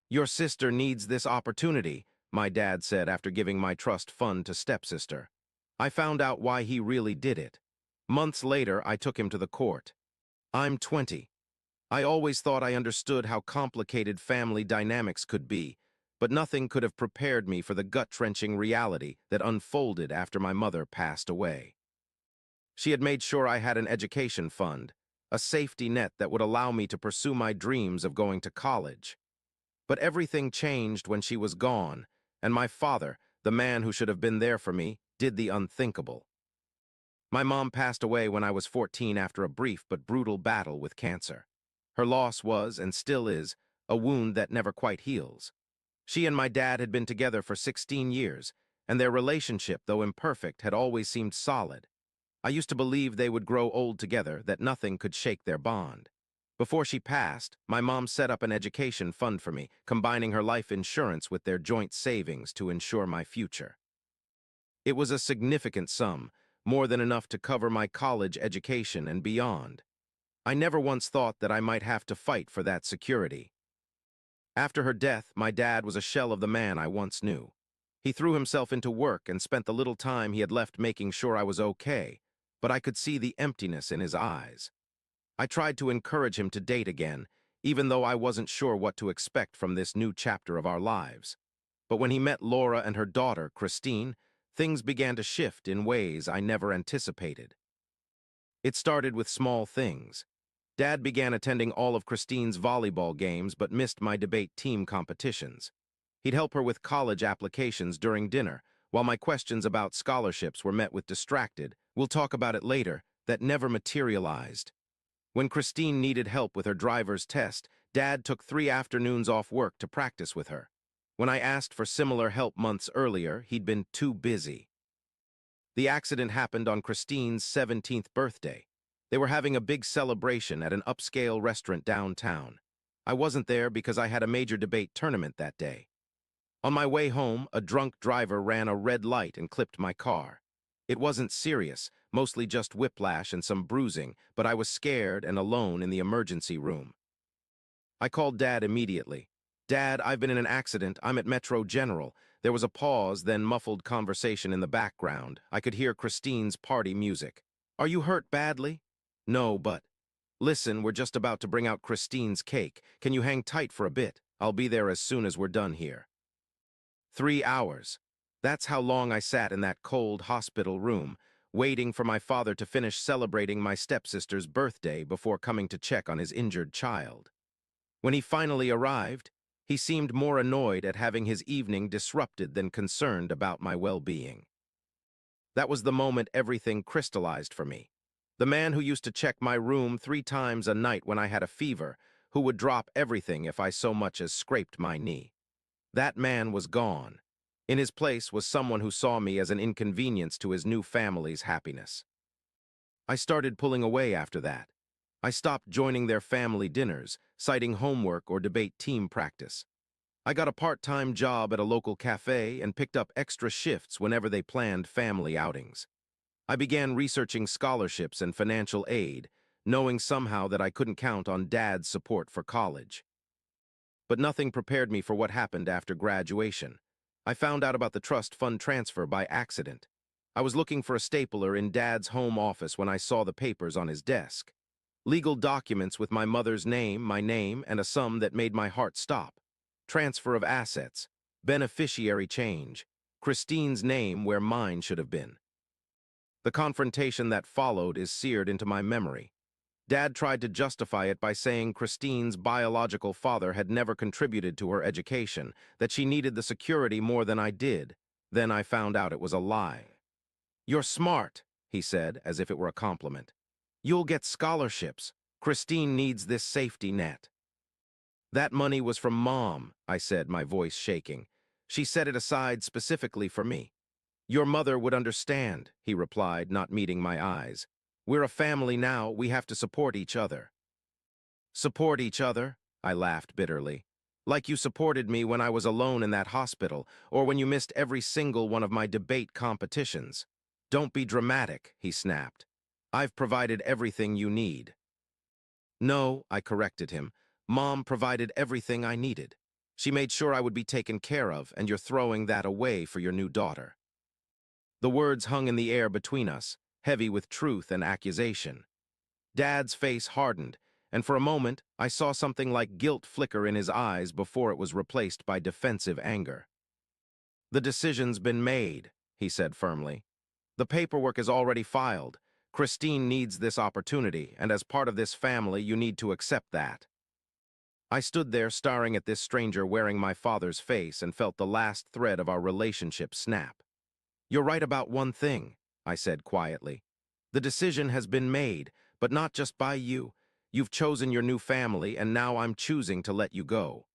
Your sister needs this opportunity, my dad said after giving my trust fund to stepsister. I found out why he really did it. Months later, I took him to the court. I'm 20. I always thought I understood how complicated family dynamics could be, but nothing could have prepared me for the gut-wrenching reality that unfolded after my mother passed away. She had made sure I had an education fund, a safety net that would allow me to pursue my dreams of going to college. But everything changed when she was gone, and my father, the man who should have been there for me, did the unthinkable. My mom passed away when I was 14 after a brief but brutal battle with cancer. Her loss was, and still is, a wound that never quite heals. She and my dad had been together for 16 years, and their relationship, though imperfect, had always seemed solid. I used to believe they would grow old together, that nothing could shake their bond. Before she passed, my mom set up an education fund for me, combining her life insurance with their joint savings to ensure my future. It was a significant sum, more than enough to cover my college education and beyond. I never once thought that I might have to fight for that security. After her death, my dad was a shell of the man I once knew. He threw himself into work and spent the little time he had left making sure I was okay, but I could see the emptiness in his eyes. I tried to encourage him to date again, even though I wasn't sure what to expect from this new chapter of our lives. But when he met Laura and her daughter, Christine, things began to shift in ways I never anticipated. It started with small things. Dad began attending all of Christine's volleyball games but missed my debate team competitions. He'd help her with college applications during dinner, while my questions about scholarships were met with distracted, "We'll talk about it later," that never materialized. When Christine needed help with her driver's test, Dad took 3 afternoons off work to practice with her. When I asked for similar help months earlier, he'd been too busy. The accident happened on Christine's 17th birthday. They were having a big celebration at an upscale restaurant downtown. I wasn't there because I had a major debate tournament that day. On my way home, a drunk driver ran a red light and clipped my car. It wasn't serious, mostly just whiplash and some bruising, but I was scared and alone in the emergency room. I called Dad immediately. "Dad, I've been in an accident. I'm at Metro General." There was a pause, then muffled conversation in the background. I could hear Christine's party music. "Are you hurt badly?" "No, but..." "Listen, we're just about to bring out Christine's cake. Can you hang tight for a bit? I'll be there as soon as we're done here." 3 hours. That's how long I sat in that cold hospital room, waiting for my father to finish celebrating my stepsister's birthday before coming to check on his injured child. When he finally arrived, he seemed more annoyed at having his evening disrupted than concerned about my well-being. That was the moment everything crystallized for me. The man who used to check my room 3 times a night when I had a fever, who would drop everything if I so much as scraped my knee. That man was gone. In his place was someone who saw me as an inconvenience to his new family's happiness. I started pulling away after that. I stopped joining their family dinners, citing homework or debate team practice. I got a part-time job at a local cafe and picked up extra shifts whenever they planned family outings. I began researching scholarships and financial aid, knowing somehow that I couldn't count on Dad's support for college. But nothing prepared me for what happened after graduation. I found out about the trust fund transfer by accident. I was looking for a stapler in Dad's home office when I saw the papers on his desk. Legal documents with my mother's name, my name, and a sum that made my heart stop. Transfer of assets. Beneficiary change. Christine's name where mine should have been. The confrontation that followed is seared into my memory. Dad tried to justify it by saying Christine's biological father had never contributed to her education, that she needed the security more than I did. Then I found out it was a lie. "You're smart," he said, as if it were a compliment. "You'll get scholarships. Christine needs this safety net." "That money was from Mom," I said, my voice shaking. "She set it aside specifically for me." "Your mother would understand," he replied, not meeting my eyes. "We're a family now, we have to support each other." "Support each other?" I laughed bitterly. "Like you supported me when I was alone in that hospital, or when you missed every single one of my debate competitions." "Don't be dramatic," he snapped. "I've provided everything you need." "No," I corrected him. "Mom provided everything I needed." She made sure I would be taken care of, and you're throwing that away for your new daughter." The words hung in the air between us, heavy with truth and accusation. Dad's face hardened, and for a moment I saw something like guilt flicker in his eyes before it was replaced by defensive anger. "The decision's been made," he said firmly. "The paperwork is already filed. Christine needs this opportunity, and as part of this family, you need to accept that." I stood there staring at this stranger wearing my father's face and felt the last thread of our relationship snap. "You're right about one thing," I said quietly. "The decision has been made, but not just by you. You've chosen your new family, and now I'm choosing to let you go."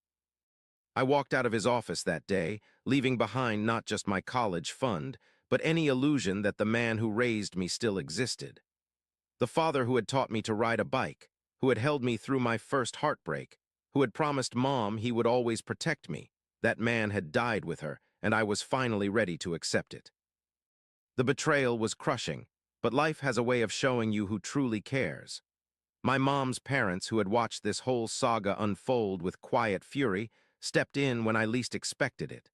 I walked out of his office that day, leaving behind not just my college fund, but any illusion that the man who raised me still existed. The father who had taught me to ride a bike, who had held me through my first heartbreak, who had promised Mom he would always protect me, that man had died with her, and I was finally ready to accept it. The betrayal was crushing, but life has a way of showing you who truly cares. My mom's parents, who had watched this whole saga unfold with quiet fury, stepped in when I least expected it.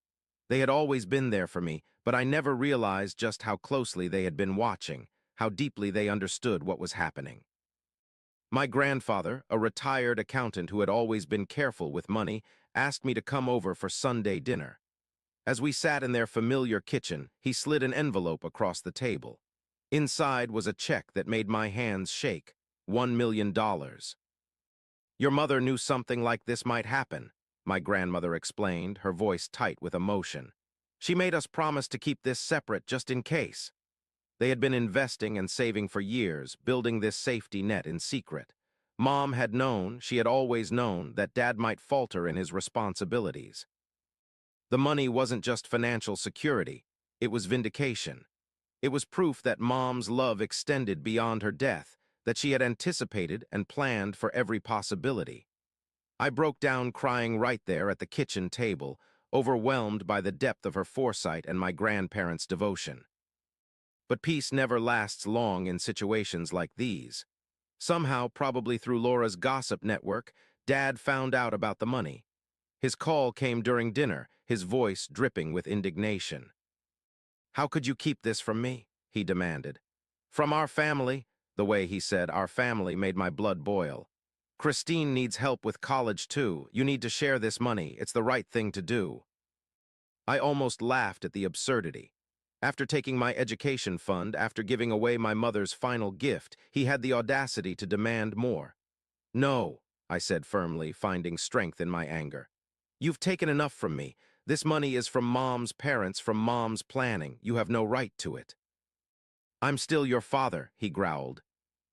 They had always been there for me, but I never realized just how closely they had been watching, how deeply they understood what was happening. My grandfather, a retired accountant who had always been careful with money, asked me to come over for Sunday dinner. As we sat in their familiar kitchen, he slid an envelope across the table. Inside was a check that made my hands shake, $1 million. "Your mother knew something like this might happen," my grandmother explained, her voice tight with emotion. "She made us promise to keep this separate just in case." They had been investing and saving for years, building this safety net in secret. Mom had known, she had always known, that Dad might falter in his responsibilities. The money wasn't just financial security, it was vindication. It was proof that Mom's love extended beyond her death, that she had anticipated and planned for every possibility. I broke down crying right there at the kitchen table, overwhelmed by the depth of her foresight and my grandparents' devotion. But peace never lasts long in situations like these. Somehow, probably through Laura's gossip network, Dad found out about the money. His call came during dinner, his voice dripping with indignation. "How could you keep this from me?" he demanded. "From our family," the way he said "our family" made my blood boil. "Christine needs help with college too. You need to share this money. It's the right thing to do." I almost laughed at the absurdity. After taking my education fund, after giving away my mother's final gift, he had the audacity to demand more. "No," I said firmly, finding strength in my anger. "You've taken enough from me. This money is from Mom's parents, from Mom's planning. You have no right to it." "I'm still your father," he growled.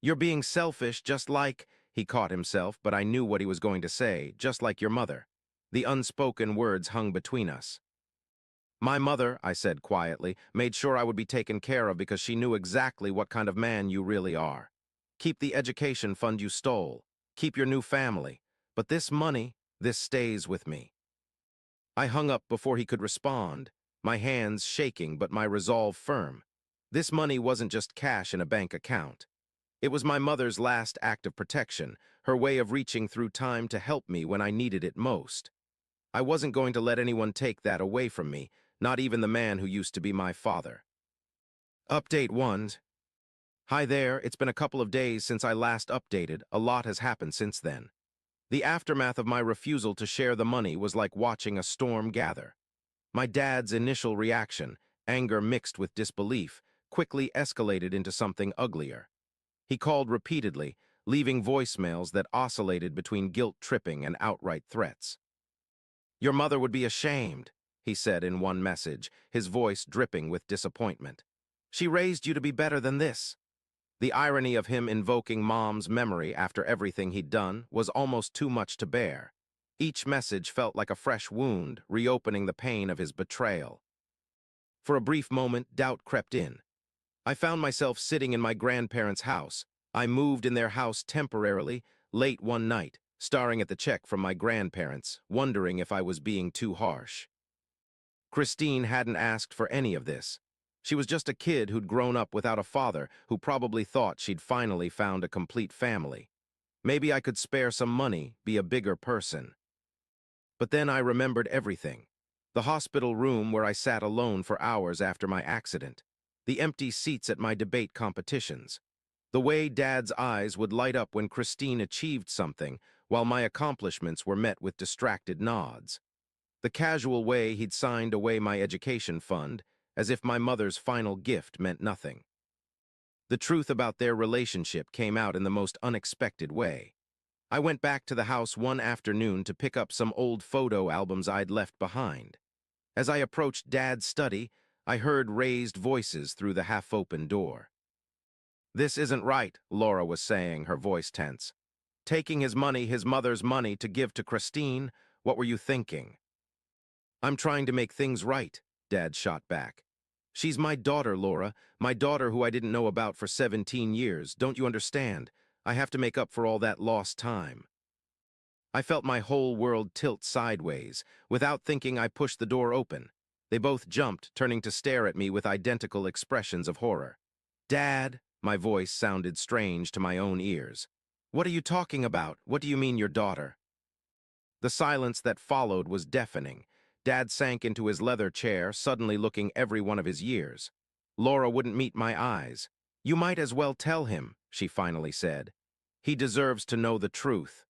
"You're being selfish, just like—" He caught himself, but I knew what he was going to say, "just like your mother." The unspoken words hung between us. "My mother," I said quietly, "made sure I would be taken care of because she knew exactly what kind of man you really are. Keep the education fund you stole. Keep your new family. But this money, this stays with me." I hung up before he could respond, my hands shaking but my resolve firm. This money wasn't just cash in a bank account. It was my mother's last act of protection, her way of reaching through time to help me when I needed it most. I wasn't going to let anyone take that away from me, not even the man who used to be my father. Update 1. Hi there, it's been a couple of days since I last updated. A lot has happened since then. The aftermath of my refusal to share the money was like watching a storm gather. My dad's initial reaction, anger mixed with disbelief, quickly escalated into something uglier. He called repeatedly, leaving voicemails that oscillated between guilt-tripping and outright threats. "Your mother would be ashamed," he said in one message, his voice dripping with disappointment. "She raised you to be better than this." The irony of him invoking Mom's memory after everything he'd done was almost too much to bear. Each message felt like a fresh wound, reopening the pain of his betrayal. For a brief moment, doubt crept in. I found myself sitting in my grandparents' house. I moved in their house temporarily, late one night, staring at the check from my grandparents, wondering if I was being too harsh. Christine hadn't asked for any of this. She was just a kid who'd grown up without a father, who probably thought she'd finally found a complete family. Maybe I could spare some money, be a bigger person. But then I remembered everything. The hospital room where I sat alone for hours after my accident. The empty seats at my debate competitions. The way Dad's eyes would light up when Christine achieved something, while my accomplishments were met with distracted nods. The casual way he'd signed away my education fund, as if my mother's final gift meant nothing. The truth about their relationship came out in the most unexpected way. I went back to the house one afternoon to pick up some old photo albums I'd left behind. As I approached Dad's study, I heard raised voices through the half-open door. "This isn't right," Laura was saying, her voice tense. "Taking his money, his mother's money, to give to Christine? What were you thinking?" "I'm trying to make things right," Dad shot back. "She's my daughter, Laura, my daughter who I didn't know about for 17 years. Don't you understand? I have to make up for all that lost time." I felt my whole world tilt sideways. Without thinking, I pushed the door open. They both jumped, turning to stare at me with identical expressions of horror. "Dad," my voice sounded strange to my own ears. "What are you talking about? What do you mean, your daughter?" The silence that followed was deafening. Dad sank into his leather chair, suddenly looking every one of his years. Laura wouldn't meet my eyes. "You might as well tell him," she finally said. "He deserves to know the truth."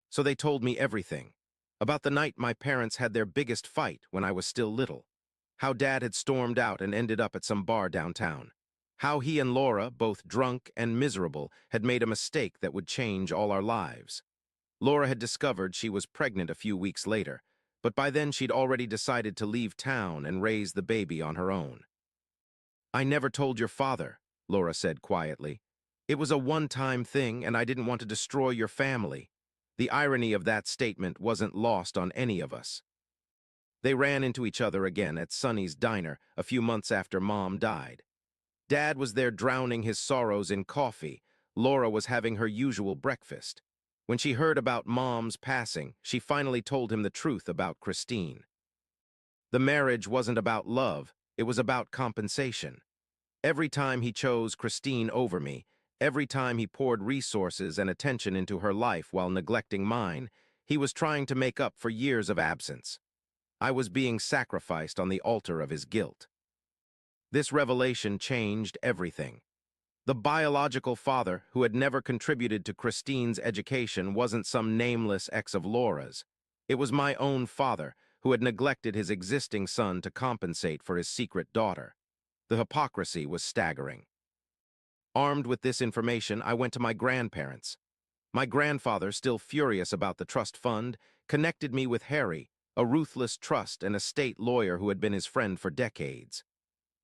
So they told me everything. About the night my parents had their biggest fight when I was still little. How Dad had stormed out and ended up at some bar downtown. How he and Laura, both drunk and miserable, had made a mistake that would change all our lives. Laura had discovered she was pregnant a few weeks later, but by then she'd already decided to leave town and raise the baby on her own. "I never told your father," Laura said quietly. "It was a one-time thing, and I didn't want to destroy your family." The irony of that statement wasn't lost on any of us. They ran into each other again at Sonny's diner a few months after Mom died. Dad was there drowning his sorrows in coffee. Laura was having her usual breakfast. When she heard about Mom's passing, she finally told him the truth about Christine. The marriage wasn't about love, it was about compensation. Every time he chose Christine over me, every time he poured resources and attention into her life while neglecting mine, he was trying to make up for years of absence. I was being sacrificed on the altar of his guilt. This revelation changed everything. The biological father, who had never contributed to Christine's education, wasn't some nameless ex of Laura's. It was my own father, who had neglected his existing son to compensate for his secret daughter. The hypocrisy was staggering. Armed with this information, I went to my grandparents. My grandfather, still furious about the trust fund, connected me with Harry, a ruthless trust and estate lawyer who had been his friend for decades.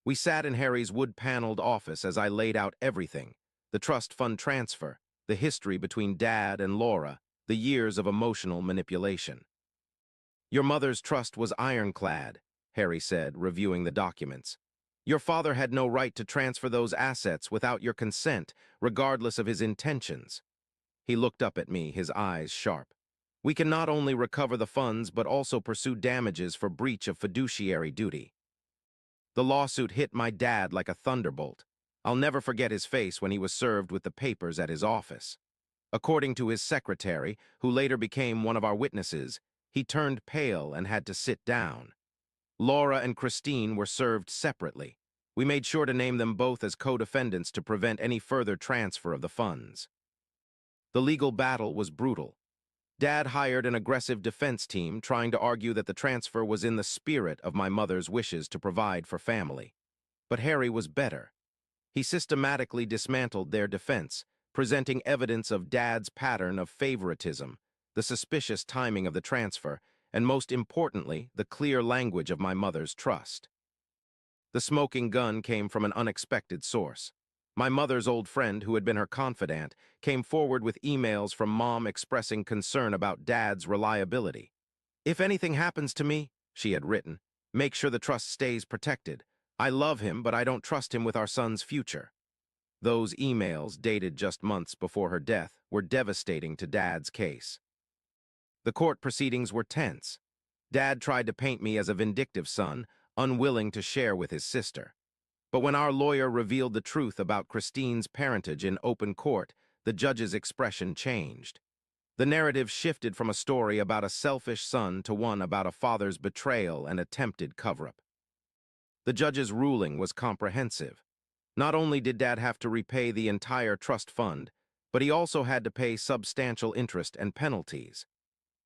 We sat in Harry's wood-paneled office as I laid out everything: the trust fund transfer, the history between Dad and Laura, the years of emotional manipulation. "Your mother's trust was ironclad," Harry said, reviewing the documents. "Your father had no right to transfer those assets without your consent, regardless of his intentions." He looked up at me, his eyes sharp. "We can not only recover the funds, but also pursue damages for breach of fiduciary duty." The lawsuit hit my dad like a thunderbolt. I'll never forget his face when he was served with the papers at his office. According to his secretary, who later became one of our witnesses, he turned pale and had to sit down. Laura and Christine were served separately. We made sure to name them both as co-defendants to prevent any further transfer of the funds. The legal battle was brutal. Dad hired an aggressive defense team, trying to argue that the transfer was in the spirit of my mother's wishes to provide for family. But Harry was better. He systematically dismantled their defense, presenting evidence of Dad's pattern of favoritism, the suspicious timing of the transfer, and most importantly, the clear language of my mother's trust. The smoking gun came from an unexpected source. My mother's old friend, who had been her confidant, came forward with emails from Mom expressing concern about Dad's reliability. "If anything happens to me," she had written, "make sure the trust stays protected. I love him, but I don't trust him with our son's future." Those emails, dated just months before her death, were devastating to Dad's case. The court proceedings were tense. Dad tried to paint me as a vindictive son, unwilling to share with his sister. But when our lawyer revealed the truth about Christine's parentage in open court, the judge's expression changed. The narrative shifted from a story about a selfish son to one about a father's betrayal and attempted cover-up. The judge's ruling was comprehensive. Not only did Dad have to repay the entire trust fund, but he also had to pay substantial interest and penalties.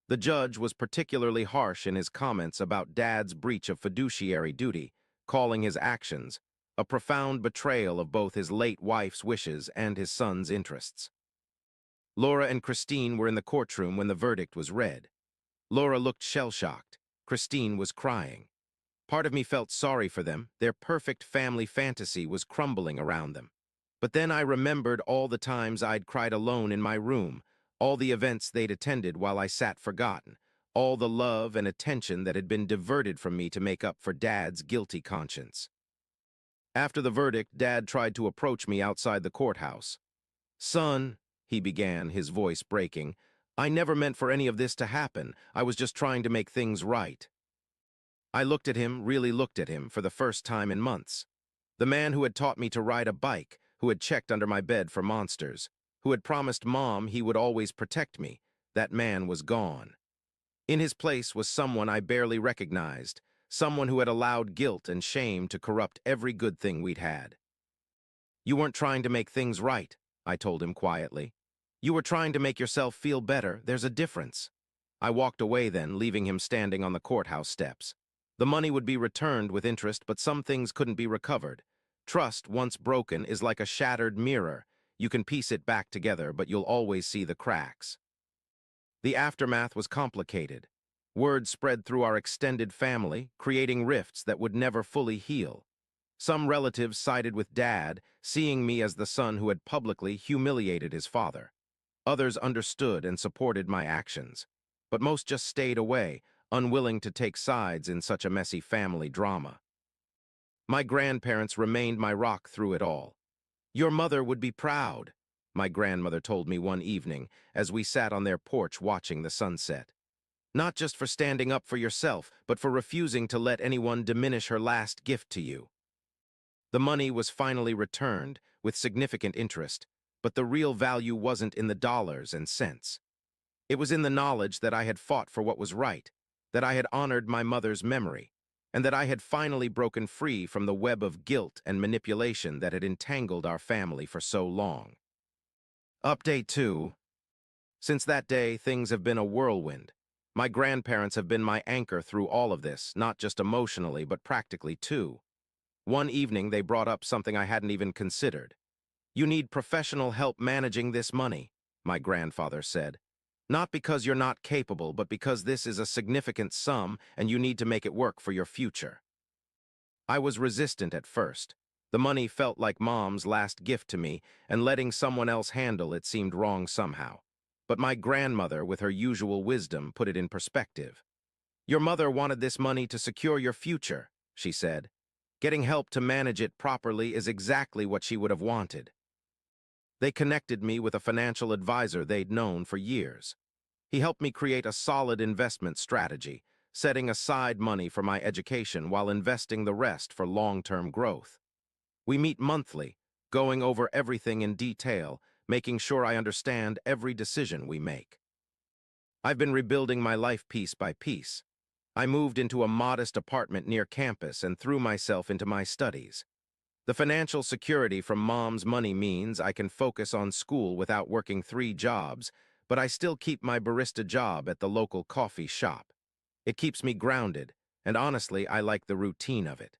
The judge was particularly harsh in his comments about Dad's breach of fiduciary duty, calling his actions a profound betrayal of both his late wife's wishes and his son's interests. Laura and Christine were in the courtroom when the verdict was read. Laura looked shell-shocked. Christine was crying. Part of me felt sorry for them. Their perfect family fantasy was crumbling around them. But then I remembered all the times I'd cried alone in my room, all the events they'd attended while I sat forgotten, all the love and attention that had been diverted from me to make up for Dad's guilty conscience. After the verdict, Dad tried to approach me outside the courthouse. "Son," he began, his voice breaking, "I never meant for any of this to happen. I was just trying to make things right." I looked at him, really looked at him, for the first time in months. The man who had taught me to ride a bike, who had checked under my bed for monsters, who had promised Mom he would always protect me, that man was gone. In his place was someone I barely recognized, someone who had allowed guilt and shame to corrupt every good thing we'd had. "You weren't trying to make things right," I told him quietly. "You were trying to make yourself feel better. There's a difference." I walked away then, leaving him standing on the courthouse steps. The money would be returned with interest, but some things couldn't be recovered. Trust, once broken, is like a shattered mirror. You can piece it back together, but you'll always see the cracks. The aftermath was complicated. Word spread through our extended family, creating rifts that would never fully heal. Some relatives sided with Dad, seeing me as the son who had publicly humiliated his father. Others understood and supported my actions, but most just stayed away, unwilling to take sides in such a messy family drama. My grandparents remained my rock through it all. "Your mother would be proud," my grandmother told me one evening as we sat on their porch watching the sunset. "Not just for standing up for yourself, but for refusing to let anyone diminish her last gift to you." The money was finally returned, with significant interest, but the real value wasn't in the dollars and cents. It was in the knowledge that I had fought for what was right, that I had honored my mother's memory, and that I had finally broken free from the web of guilt and manipulation that had entangled our family for so long. Update 2. Since that day, things have been a whirlwind. My grandparents have been my anchor through all of this, not just emotionally, but practically too. One evening, they brought up something I hadn't even considered. "You need professional help managing this money," my grandfather said. "Not because you're not capable, but because this is a significant sum and you need to make it work for your future." I was resistant at first. The money felt like Mom's last gift to me, and letting someone else handle it seemed wrong somehow. But my grandmother, with her usual wisdom, put it in perspective. "Your mother wanted this money to secure your future," she said. "Getting help to manage it properly is exactly what she would have wanted." They connected me with a financial advisor they'd known for years. He helped me create a solid investment strategy, setting aside money for my education while investing the rest for long-term growth. We meet monthly, going over everything in detail, making sure I understand every decision we make. I've been rebuilding my life piece by piece. I moved into a modest apartment near campus and threw myself into my studies. The financial security from Mom's money means I can focus on school without working 3 jobs, but I still keep my barista job at the local coffee shop. It keeps me grounded, and honestly, I like the routine of it.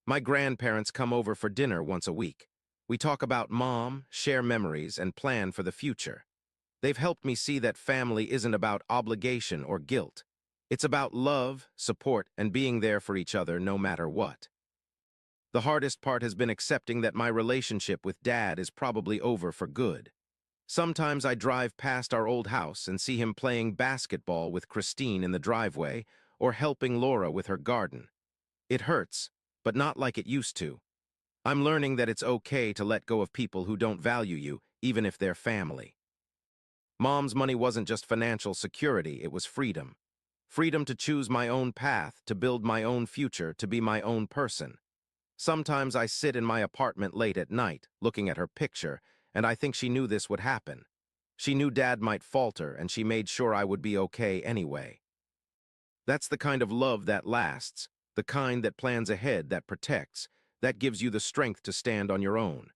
My grandparents come over for dinner once a week. We talk about Mom, share memories, and plan for the future. They've helped me see that family isn't about obligation or guilt. It's about love, support, and being there for each other no matter what. The hardest part has been accepting that my relationship with Dad is probably over for good. Sometimes I drive past our old house and see him playing basketball with Christine in the driveway or helping Laura with her garden. It hurts, but not like it used to. I'm learning that it's okay to let go of people who don't value you, even if they're family. Mom's money wasn't just financial security, it was freedom. Freedom to choose my own path, to build my own future, to be my own person. Sometimes I sit in my apartment late at night, looking at her picture, and I think she knew this would happen. She knew Dad might falter, and she made sure I would be okay anyway. That's the kind of love that lasts, the kind that plans ahead, that protects, that gives you the strength to stand on your own.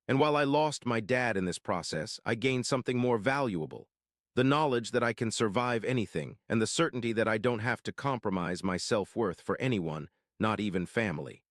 And while I lost my dad in this process, I gained something more valuable. The knowledge that I can survive anything, and the certainty that I don't have to compromise my self-worth for anyone, not even family.